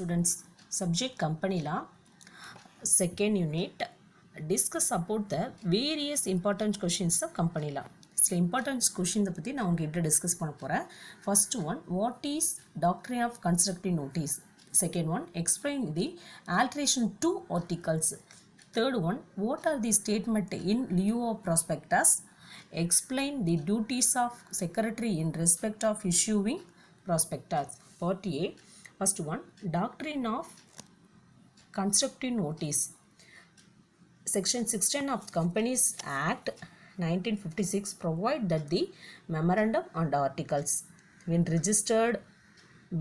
Students, subject company law, second unit, discuss about the various important questions of company law. சில importance question பற்றி நான் உங்ககிட்ட discuss பண்ண போகிறேன். First one, what is doctrine of constructive notice. Second one, explain the alteration to articles. Third one, what are the statement in lieu of prospectus. Explain the duties of secretary in respect of issuing prospectus. Part A. First one, doctrine of constructive notice. Section 16 of Companies Act 1956 provide that the memorandum and articles, when registered,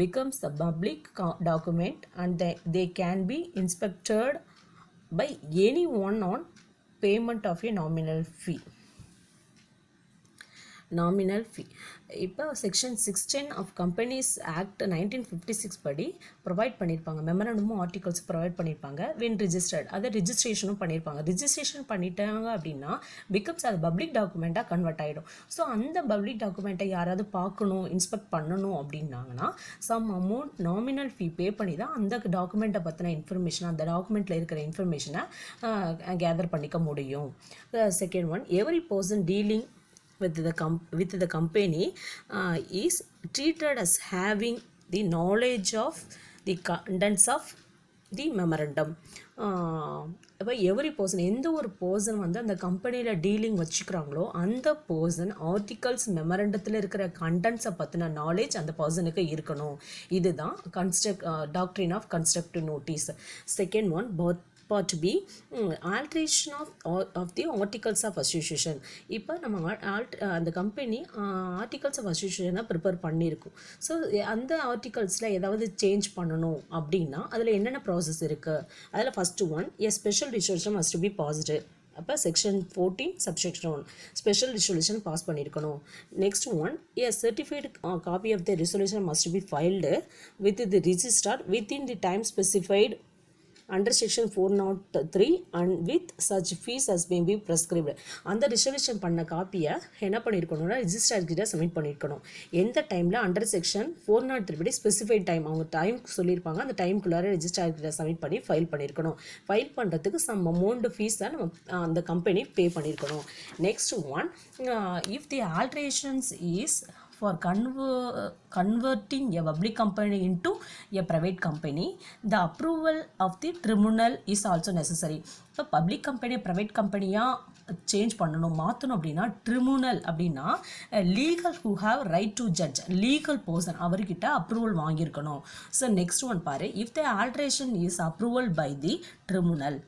becomes the public document and they can be inspected by anyone on payment of a nominal fee. இப்போ section 16 of companies act 1956 படி provide பண்ணியிருப்பாங்க. மெமரண்டமும் articles provide பண்ணியிருப்பாங்க. When registered, அதை ரிஜிஸ்ட்ரேஷனும் பண்ணியிருப்பாங்க. Registration பண்ணிட்டாங்க அப்படின்னா becomes அது public டாக்குமெண்ட்டாக convert ஆகிடும். ஸோ அந்த பப்ளிக் டாக்குமெண்ட்டை யாராவது பார்க்கணும், இன்ஸ்பெக்ட் பண்ணணும் அப்படின்னாங்கன்னா சம் அமௌண்ட் நாமினல் ஃபீ பே பண்ணி தான் அந்த டாக்குமெண்ட்டை பற்றின இன்ஃபர்மேஷன், அந்த டாக்குமெண்ட்டில் இருக்கிற இன்ஃபர்மேஷனை கேதர் பண்ணிக்க முடியும். Second one, every person dealing with the company is treated as having the knowledge of the contents of the memorandum. இப்போ எவரி பர்சன், எந்த ஒரு பர்சன் வந்து அந்த கம்பெனியில் டீலிங் வச்சுக்கிறாங்களோ அந்த பர்சன் ஆர்டிகல்ஸ் மெமரண்டத்தில் இருக்கிற கண்டென்ட்ஸை பற்றின நாலேஜ் அந்த பர்சனுக்கு இருக்கணும். இதுதான் doctrine of constructive notice. Second one, Part B, alteration of the articles of association. இப்போ நம்ம அந்த கம்பெனி ஆர்டிகல்ஸ் ஆஃப் அசோசியேஷனை ப்ரிப்பேர் பண்ணியிருக்கும். ஸோ அந்த ஆர்டிகல்ஸில் ஏதாவது சேஞ்ச் பண்ணணும் அப்படின்னா அதில் என்னென்ன ப்ராசஸ் இருக்குது. அதில் first one, special resolution must be passed. அப்போ section 14 subsection 1 special resolution pass பண்ணியிருக்கணும். Next one, certified copy of the resolution must be filed with the register within the time specified under section 403 and with such fees as may be prescribed. அந்த reservation பண்ண காப்பியை என்ன பண்ணியிருக்கணும்னா register கிட்ட submit பண்ணியிருக்கணும். எந்த டைமில் under section 403 படி specified time அவங்க டைம் சொல்லியிருப்பாங்க, அந்த டைமுக்குள்ளார ரிஜிஸ்டர் கிட்ட சப்மிட் பண்ணி ஃபைல் பண்ணியிருக்கணும். ஃபைல் பண்ணுறதுக்கு சம் அமௌண்ட் ஃபீஸ் தான் நம்ம அந்த கம்பெனி பே பண்ணியிருக்கணும். Next one, if the alterations is for converting a public company into a private company, the approval of the tribunal is also necessary. இப்போ public கம்பெனியை private கம்பெனியாக change பண்ணணும், மாற்றணும் அப்படின்னா ட்ரிபுனல் அப்படின்னா legal who have right to judge, legal person அவர்கிட்ட approval வாங்கியிருக்கணும். So next one பாரு, if the alteration is approval by the tribunal,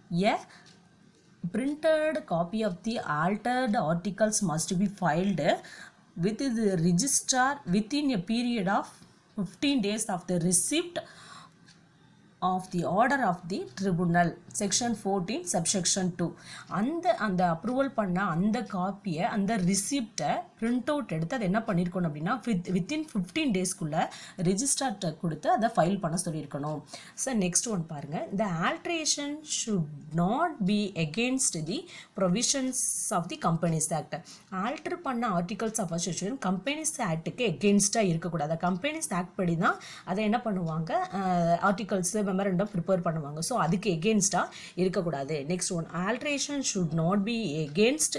printed copy of the altered articles must be filed with the registrar within a period of 15 days of the receipt of the order of the tribunal. section 14 subsection 2 அந்த approval பண்ண அந்த காப்பியை, அந்த ரிசிப்டை print out எடுத்து அதை என்ன பண்ணியிருக்கணும் அப்படின்னா வித்தின் 15 டேஸ்க்குள்ளே ரிஜிஸ்டர்ட்ட கொடுத்து அதை ஃபைல் பண்ண சொல்லியிருக்கணும். ஸோ நெக்ஸ்ட் ஒன் பாருங்கள், the alteration should not be against the provisions of the Companies Act. Alter பண்ண ஆர்டிகல்ஸ் ஆஃப் அசோசியேஷன் கம்பெனிஸ் ஆக்டுக்கு எகென்ஸ்டாக இருக்கக்கூடாது. கம்பெனிஸ் ஆக்ட் படி தான் அதை என்ன பண்ணுவாங்க, ஆர்டிகல்ஸ் மெமரண்டம் ப்ரிப்பேர் பண்ணுவாங்க. ஸோ அதுக்கு எகென்ஸ்டாக இருக்கக்கூடாது. Next one, alteration should not be against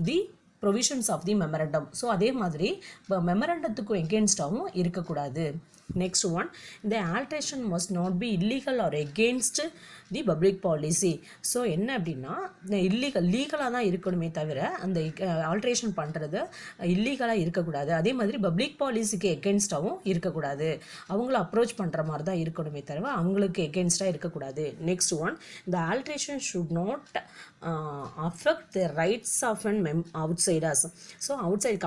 the provisions of the memorandum. So அதே மாதிரி இப்போ மெமரண்டத்துக்கும் எகென்ஸ்டாகவும் இருக்கக்கூடாது. நெக்ஸ்ட் ஒன், இந்த alteration must not be illegal or against the public policy. So என்ன அப்படின்னா லீகலாக தான் இருக்கணுமே தவிர அந்த ஆல்ட்ரேஷன் பண்ணுறது இல்லீகலாக இருக்கக்கூடாது. அதே மாதிரி பப்ளிக் பாலிசிக்கு எகென்ஸ்டாகவும் இருக்கக்கூடாது. அவங்கள அப்ரோச் பண்ணுற மாதிரி தான் இருக்கணுமே தவிர அவங்களுக்கு எகென்ஸ்டாக இருக்கக்கூடாது. Next one, the alteration should not affect the rights of and outsiders. So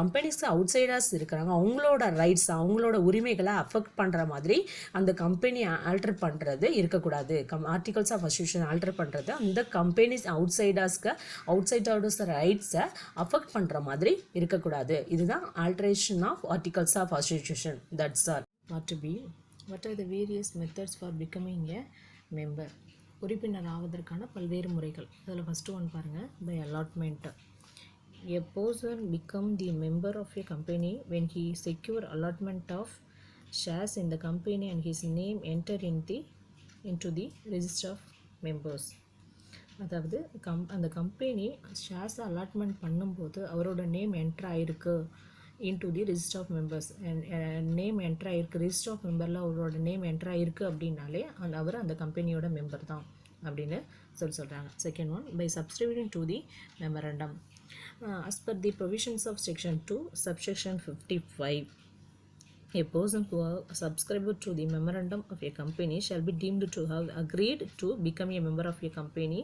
கம்பெனிஸ்க்கு அவுட்சைடர்ஸ் இருக்கிறாங்க, அவங்களோட ரைட்ஸ், அவங்களோட உரிமைகளை அஃபெக்ட் பண்ணுற மாதிரி அந்த கம்பெனி ஆல்டர் பண்ணுறது இருக்கக்கூடாது. ஆர்டிகல்ஸ் ஆஃப் அசோசியேஷன் ஆல்டர் பண்ணுறது அந்த கம்பெனிஸ் அவுட்சைடர்ஸ் ரைட்ஸை அஃபெக்ட் பண்ணுற மாதிரி இருக்கக்கூடாது. இதுதான் alteration of articles of association. That's all. Part B, what are the various methods for becoming a member? உறுப்பினர் ஆவதற்கான பல்வேறு முறைகள். அதில் ஃபஸ்ட்டு ஒன் பாருங்கள், by allotment. A person become the member of a company when he secure allotment of shares in the company and his name enter in the into the register of members. அதாவது அந்த company shares allotment பண்ணும்போது அவரோட name entry ஆகிருக்கு into the register of members. Name entry ஆகிருக்கு, register of மெம்பரில் அவரோட name entry ஆகிருக்கு அப்படின்னாலே அவர் அந்த கம்பெனியோட மெம்பர் தான் அப்படின்னு சொல்கிறாங்க. Second one, by subscribing to the memorandum as per the provisions of section 2 subsection 55, a person who have subscribed to the memorandum of a company shall be deemed to have agreed to become a member of a company,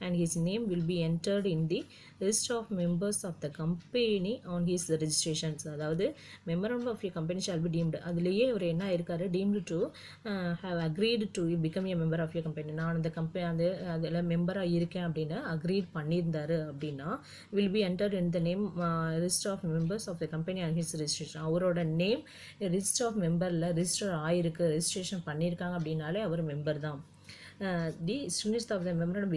and his name will be entered in the register of members of the company on his registrations. அதாவது memorandum of a company shall be deemed, அதுலேயே இவர் என்ன இருக்காரு, deemed to have agreed to become a member of a company. நான் அந்த company அதில் மெம்பராக இருக்கேன் அப்படின்னு அக்ரீட் பண்ணியிருந்தாரு அப்படின்னா will be entered in the name register of members of the company on his registration. அவரோட நேம் ரிஜிஸ்டர் ஆஃப் மெம்பரில் ரிஜிஸ்டர் ஆகிருக்கு, ரெஜிஸ்ட்ரேஷன் பண்ணியிருக்காங்க அப்படின்னாலே அவர் மெம்பர் தான். The students of the memorandum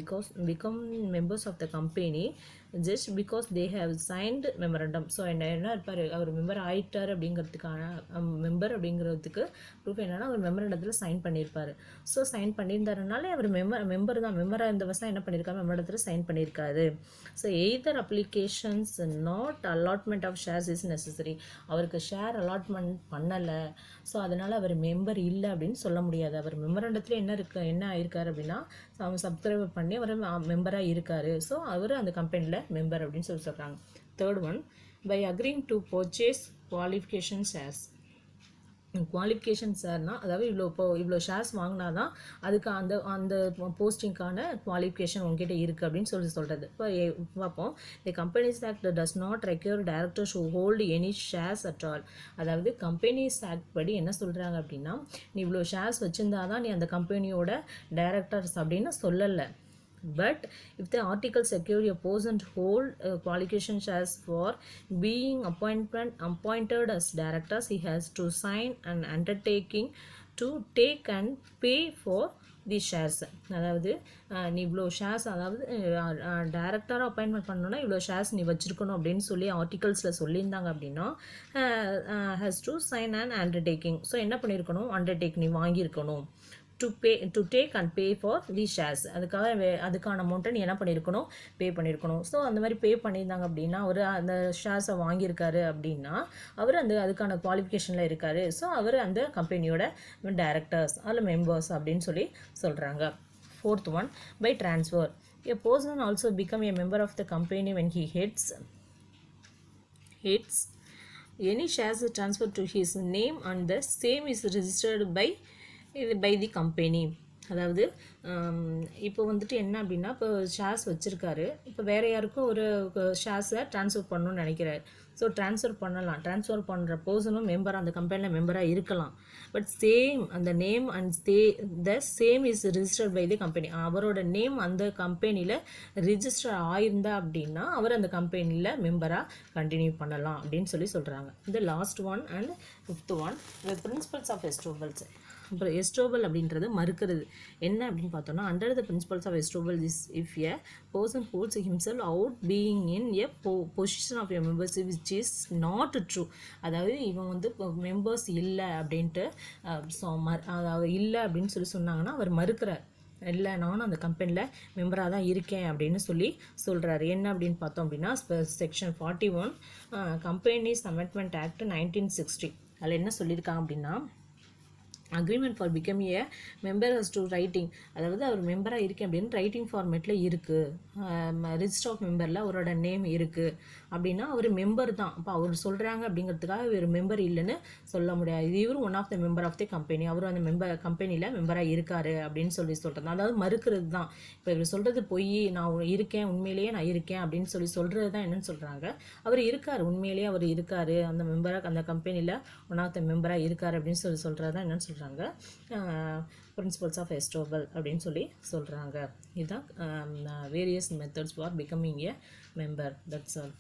become members of the company just because they have signed memorandum. So என்ன இருப்பார், our member ஆகிட்டார் அப்படிங்கிறதுக்கான மெம்பர் அப்படிங்கிறதுக்கு ப்ரூஃப் என்னென்னா அவர் மெமரண்டத்தில் சைன் பண்ணியிருப்பார். ஸோ சைன் பண்ணியிருந்தாருனாலே அவர் மெம்பர் தான். மெம்பராக இருந்த வருஷம் என்ன பண்ணியிருக்காரு, மெமரண்டத்தில் சைன் பண்ணியிருக்காரு. So either applications not allotment of shares is necessary, அவருக்கு ஷேர் அலாட்மெண்ட் பண்ணலை, ஸோ அதனால் அவர் மெம்பர் இல்லை அப்படின்னு சொல்ல முடியாது. அவர் மெமரண்டத்தில் என்ன ஆயிருக்காரு அப்படின்னா அவங்க சப்ஸ்கிரைப் பண்ணி அவர் மெம்பராக இருக்கார். ஸோ அவர் அந்த கம்பெனியில் மெம்பர் அப்படின்னு சொல்கிறாங்க. Third one, by agreeing to purchase qualification shares. Qualification ஷேர்னா அதாவது இவ்வளோ ஷேர்ஸ் வாங்கினா தான் அதுக்கு அந்த போஸ்டிங்கான குவாலிஃபிகேஷன் உங்ககிட்ட இருக்குது அப்படின்னு சொல்கிறது. இப்போ பார்ப்போம், தி companies act does not require directors who hold any shares at all. அதாவது கம்பெனிஸ் ஆக்ட் படி என்ன சொல்கிறாங்க அப்படின்னா, நீ இவ்வளோ ஷேர்ஸ் வச்சுருந்தா தான் நீ அந்த கம்பெனியோட டைரக்டர்ஸ் அப்படின்னு சொல்லலை. But if the article secure a person hold qualification shares for being appointed as directors, he has to sign an undertaking to take and pay for the shares. அதாவது நீ இவ்வளோ ஷேர்ஸ், அதாவது டைரக்டராக அப்பாயின்மெண்ட் பண்ணணுன்னா இவ்வளோ shares நீ வச்சுருக்கணும் அப்படின்னு சொல்லி ஆர்டிகல்ஸில் சொல்லியிருந்தாங்க அப்படின்னா has to sign and undertaking. So என்ன பண்ணியிருக்கணும், அண்டர்டேக் நீ வாங்கியிருக்கணும். to take and pay for the shares, அதுக்கான அமௌண்ட்டை நீ என்ன பண்ணியிருக்கணும், பே பண்ணியிருக்கணும். ஸோ அந்த மாதிரி பே பண்ணியிருந்தாங்க அப்படின்னா அவர் அந்த ஷேர்ஸை வாங்கியிருக்காரு அப்படின்னா அவர் அதுக்கான குவாலிஃபிகேஷனில் இருக்கார். ஸோ அவர் அந்த கம்பெனியோட டைரக்டர்ஸ் அதில் மெம்பர்ஸ் அப்படின்னு சொல்கிறாங்க. Fourth one, by transfer. A person also become a member of the company when he heads any shares transferred to his name and the same is registered by the company. அதாவது இப்போ வந்துட்டு என்ன அப்படின்னா, இப்போ shares வச்சுருக்காரு, இப்போ வேறு யாருக்கும் ஒரு ஷேர்ஸை ட்ரான்ஸ்ஃபர் பண்ணணும்னு நினைக்கிறார். ஸோ ட்ரான்ஸ்ஃபர் பண்ணலாம். ட்ரான்ஸ்ஃபர் பண்ணுற பர்சனும் மெம்பர் அந்த கம்பெனியில் மெம்பராக இருக்கலாம். பட் சேம் அந்த name and the same is registered by the company. அவரோட நேம் அந்த கம்பெனியில் ரிஜிஸ்டர் ஆயிருந்தா அப்படின்னா அவர் அந்த கம்பெனியில் மெம்பராக கண்டினியூ பண்ணலாம் அப்படின்னு சொல்கிறாங்க. இந்த last one and fifth one, the principles of estoppels. அப்புறம் எஸ்டோபல் அப்படின்றது மறுக்கிறது. என்ன அப்படின்னு பார்த்தோன்னா, under the principles of estoppel is if a person holds himself out being in a position of a members which is not true. அதாவது இவன் வந்து members இல்லை அப்படின்ட்டு அதாவது இல்லை அப்படின்னு சொன்னாங்கன்னா அவர் மறுக்கிறார். இல்லை, நானும் அந்த கம்பெனியில் மெம்பராக தான் இருக்கேன் அப்படின்னு சொல்கிறாரு. என்ன அப்படின்னு பார்த்தோம் அப்படின்னா, செக்ஷன் 41 கம்பெனிஸ் அமெண்ட்மெண்ட் ஆக்ட் 1960 அதில் என்ன சொல்லியிருக்காங்க அப்படின்னா, agreement for become a member has to writing. அதாவது அவர் மெம்பராக இருக்கேன் அப்படின்னு ரைட்டிங் ஃபார்மேட்டில் இருக்குது, ரிஜிஸ்டர் ஆஃப் மெம்பரில் அவரோட நேம் இருக்குது அப்படின்னா அவர் மெம்பர் தான். அப்போ அவர் சொல்கிறாங்க அப்படிங்கிறதுக்காக இவர் மெம்பர் இல்லைன்னு சொல்ல முடியாது. இவர் one of the member of the company, அவர் அந்த கம்பெனியில் மெம்பராக இருக்கார் அப்படின்னு சொல்கிறது. அதாவது மறுக்கிறது தான். இப்போ இவர் சொல்கிறது பொய், நான் இருக்கேன், உண்மையிலேயே நான் இருக்கேன் அப்படின்னு சொல்கிறது தான் என்னன்னு சொல்கிறாங்க. அவர் இருக்கார், உண்மையிலேயே அவர் இருக்கார், அந்த மெம்பராக அந்த கம்பெனியில் ஒன் ஆஃப் த மெம்பராக இருக்கார் அப்படின்னு சொல்கிறது தான் என்னன்னு சொல்கிறாங்க, பிரின்சிபல்ஸ் ஆஃப் எஸ்டோபல் அப்படின்னு சொல்கிறாங்க. இதுதான் various methods for becoming A member. That's all.